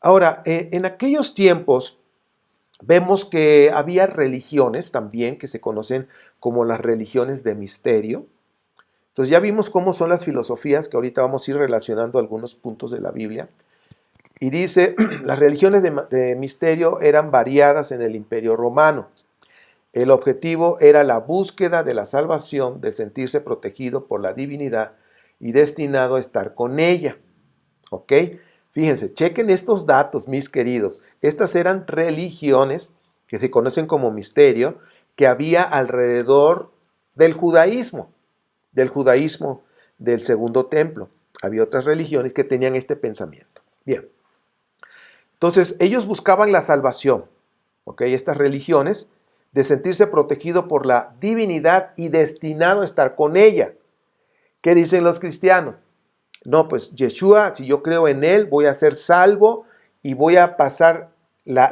Ahora, en aquellos tiempos vemos que había religiones también que se conocen como las religiones de misterio. Entonces ya vimos cómo son las filosofías, que ahorita vamos a ir relacionando algunos puntos de la Biblia. Y dice, las religiones de misterio eran variadas en el Imperio Romano. El objetivo era la búsqueda de la salvación, de sentirse protegido por la divinidad y destinado a estar con ella. ¿Ok? Fíjense, chequen estos datos, mis queridos. Estas eran religiones que se conocen como misterio, que había alrededor del judaísmo del segundo templo. Había otras religiones que tenían este pensamiento. Bien. Entonces, ellos buscaban la salvación, ¿ok? Estas religiones, de sentirse protegido por la divinidad y destinado a estar con ella. ¿Qué dicen los cristianos? No, pues Yeshua, si yo creo en él, voy a ser salvo y voy a pasar,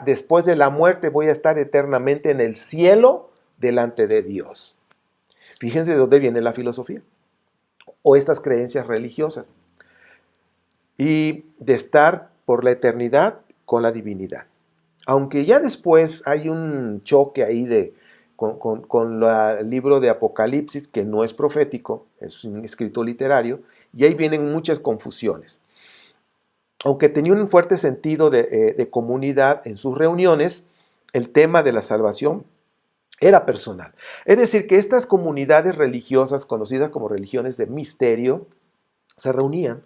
después de la muerte, voy a estar eternamente en el cielo delante de Dios. Fíjense de dónde viene la filosofía o estas creencias religiosas. Y de estar por la eternidad con la divinidad. Aunque ya después hay un choque ahí con el libro de Apocalipsis, que no es profético, es un escrito literario, y ahí vienen muchas confusiones. Aunque tenía un fuerte sentido de comunidad en sus reuniones, el tema de la salvación era personal. Es decir, que estas comunidades religiosas, conocidas como religiones de misterio, se reunían,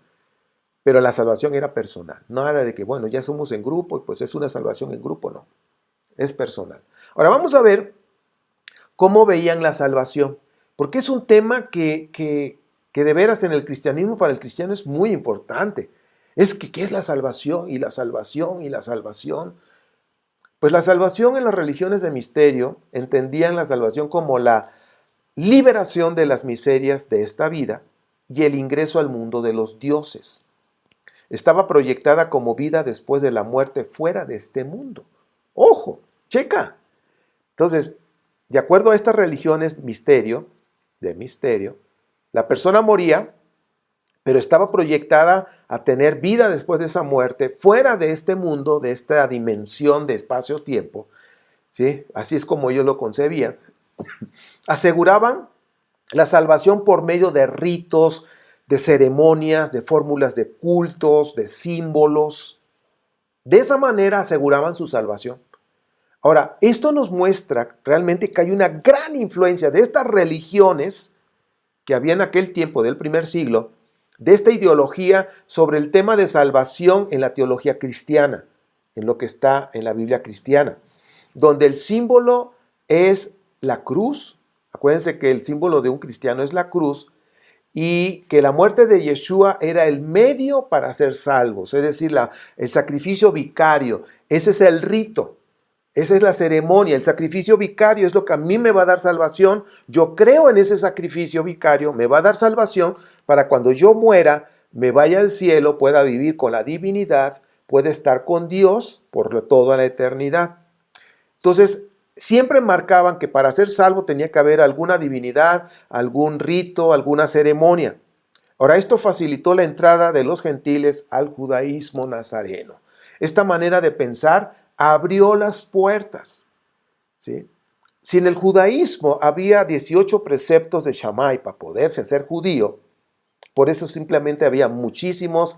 pero la salvación era personal. Nada de que, bueno, ya somos en grupo, pues es una salvación en grupo, no. Es personal. Ahora vamos a ver cómo veían la salvación, porque es un tema que de veras en el cristianismo, para el cristiano es muy importante. Es que, ¿qué es la salvación? Y la salvación, y la salvación. Pues la salvación en las religiones de misterio entendían la salvación como la liberación de las miserias de esta vida y el ingreso al mundo de los dioses. Estaba proyectada como vida después de la muerte fuera de este mundo. ¡Ojo! ¡Checa! Entonces, de acuerdo a estas religiones de misterio, la persona moría, pero estaba proyectada a tener vida después de esa muerte fuera de este mundo, de esta dimensión de espacio-tiempo. ¿Sí? Así es como ellos lo concebían. Aseguraban la salvación por medio de ritos, de ceremonias, de fórmulas de cultos, de símbolos. De esa manera aseguraban su salvación. Ahora, esto nos muestra realmente que hay una gran influencia de estas religiones que había en aquel tiempo del primer siglo, de esta ideología sobre el tema de salvación en la teología cristiana, en lo que está en la Biblia cristiana, donde el símbolo es la cruz. Acuérdense que el símbolo de un cristiano es la cruz, y que la muerte de Yeshua era el medio para ser salvos, es decir, el sacrificio vicario. Ese es el rito, esa es la ceremonia. El sacrificio vicario es lo que a mí me va a dar salvación. Yo creo en ese sacrificio vicario, me va a dar salvación para cuando yo muera, me vaya al cielo, pueda vivir con la divinidad, pueda estar con Dios por toda la eternidad. Entonces, siempre marcaban que para ser salvo tenía que haber alguna divinidad, algún rito, alguna ceremonia. Ahora, esto facilitó la entrada de los gentiles al judaísmo nazareno. Esta manera de pensar abrió las puertas, ¿sí? Si en el judaísmo había 18 preceptos de Shammai para poderse hacer judío, por eso simplemente había muchísimos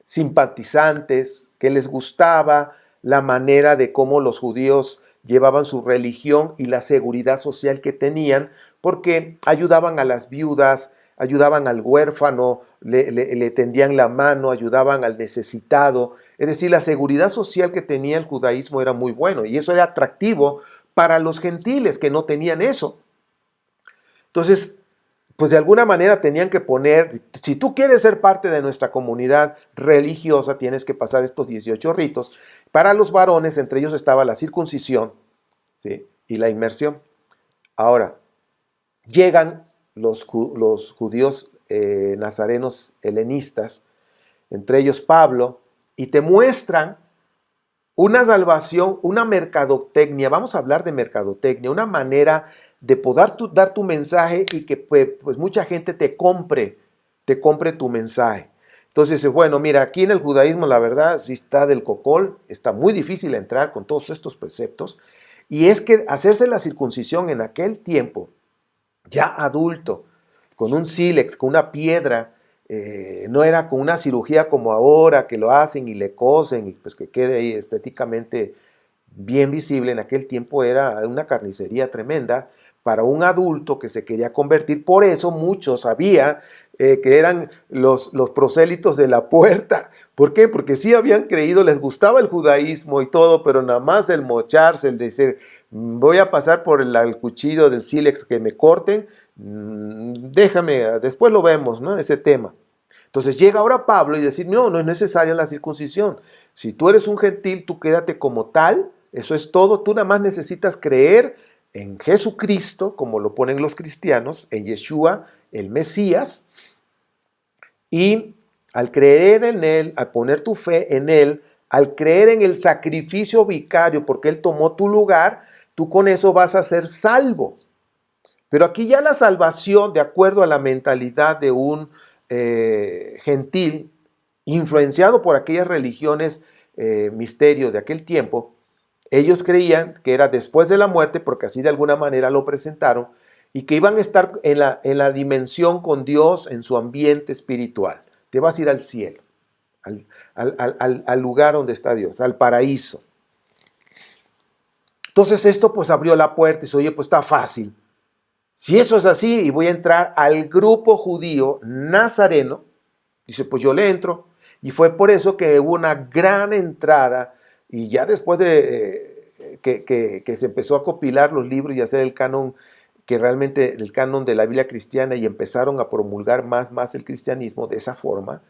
simpatizantes que les gustaba la manera de cómo los judíos llevaban su religión y la seguridad social que tenían, porque ayudaban a las viudas, ayudaban al huérfano, le tendían la mano, ayudaban al necesitado. Es decir, la seguridad social que tenía el judaísmo era muy bueno, y eso era atractivo para los gentiles que no tenían eso. Entonces, pues de alguna manera tenían que poner, si tú quieres ser parte de nuestra comunidad religiosa, tienes que pasar estos 18 ritos. Para los varones, entre ellos estaba la circuncisión, ¿sí?, y la inmersión. Ahora, llegan los judíos nazarenos helenistas, entre ellos Pablo, y te muestran una salvación, una mercadotecnia. Vamos a hablar de mercadotecnia, una manera de poder dar tu mensaje y que pues mucha gente te compre tu mensaje. Entonces, bueno, mira, aquí en el judaísmo la verdad sí está del cocol, está muy difícil entrar con todos estos preceptos. Y es que hacerse la circuncisión en aquel tiempo, ya adulto, con un sílex, con una piedra, no era con una cirugía como ahora, que lo hacen y le cosen y pues que quede ahí estéticamente bien visible. En aquel tiempo era una carnicería tremenda para un adulto que se quería convertir. Por eso muchos había que eran los prosélitos de la puerta. ¿Por qué? Porque sí habían creído, les gustaba el judaísmo y todo, pero nada más el mocharse, el decir, voy a pasar por el cuchillo del sílex que me corten, déjame, después lo vemos, ¿no? Ese tema. Entonces llega ahora Pablo y decir, no, no es necesaria la circuncisión. Si tú eres un gentil, tú quédate como tal, eso es todo. Tú nada más necesitas creer en Jesucristo, como lo ponen los cristianos, en Yeshua, el Mesías, y al creer en Él, al poner tu fe en Él, al creer en el sacrificio vicario, porque Él tomó tu lugar, tú con eso vas a ser salvo. Pero aquí ya la salvación, de acuerdo a la mentalidad de un gentil, influenciado por aquellas religiones misterio de aquel tiempo, ellos creían que era después de la muerte, porque así de alguna manera lo presentaron, y que iban a estar en la dimensión con Dios en su ambiente espiritual. Te vas a ir al cielo, al lugar donde está Dios, al paraíso. Entonces esto pues abrió la puerta y dice, oye, pues está fácil. Si eso es así y voy a entrar al grupo judío nazareno, dice, pues yo le entro. Y fue por eso que hubo una gran entrada y ya después de que se empezó a compilar los libros y hacer el canon, que realmente el canon de la Biblia cristiana y empezaron a promulgar más el cristianismo de esa forma,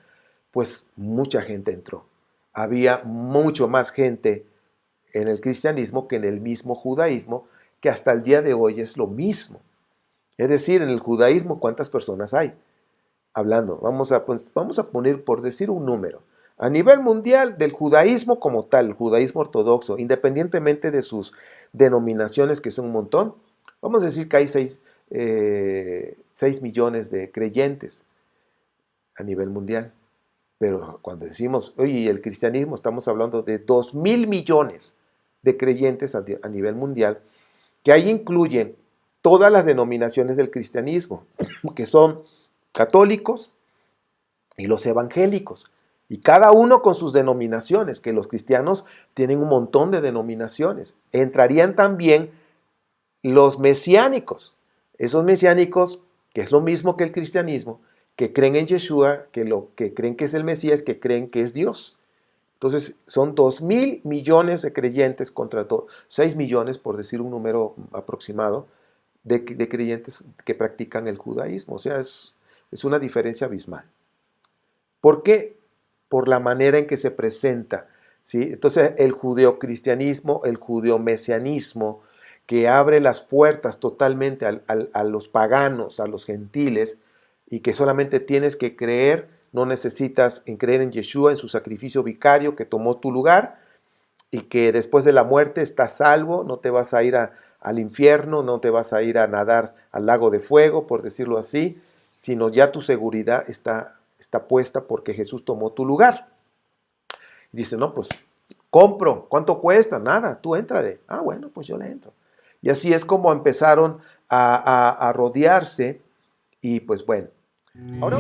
pues mucha gente entró. Había mucho más gente en el cristianismo que en el mismo judaísmo, que hasta el día de hoy es lo mismo. Es decir, en el judaísmo, ¿cuántas personas hay? Hablando, vamos a poner, por decir un número, a nivel mundial del judaísmo como tal, el judaísmo ortodoxo, independientemente de sus denominaciones, que son un montón, vamos a decir que hay 6 millones de creyentes a nivel mundial. Pero cuando decimos, oye, el cristianismo, estamos hablando de 2.000 millones de creyentes a nivel mundial, que ahí incluyen todas las denominaciones del cristianismo, que son católicos y los evangélicos, y cada uno con sus denominaciones, que los cristianos tienen un montón de denominaciones. Entrarían también los mesiánicos, esos mesiánicos, que es lo mismo que el cristianismo, que creen en Yeshua, que creen que es el Mesías, que creen que es Dios. Entonces, son 2.000 millones de creyentes contra 6 millones, por decir un número aproximado, de creyentes que practican el judaísmo. O sea, es una diferencia abismal. ¿Por qué? Por la manera en que se presenta, ¿sí? Entonces, el judeocristianismo, el judeomesianismo, que abre las puertas totalmente a los paganos, a los gentiles, y que solamente tienes que creer, no necesitas creer en Yeshua, en su sacrificio vicario que tomó tu lugar, y que después de la muerte estás salvo, no te vas a ir al infierno, no te vas a ir a nadar al lago de fuego, por decirlo así, sino ya tu seguridad está puesta porque Jesús tomó tu lugar. Y dice, no, pues compro, ¿cuánto cuesta? Nada, tú éntrale. Ah, bueno, pues yo le entro. Y así es como empezaron a rodearse y pues bueno. Ahora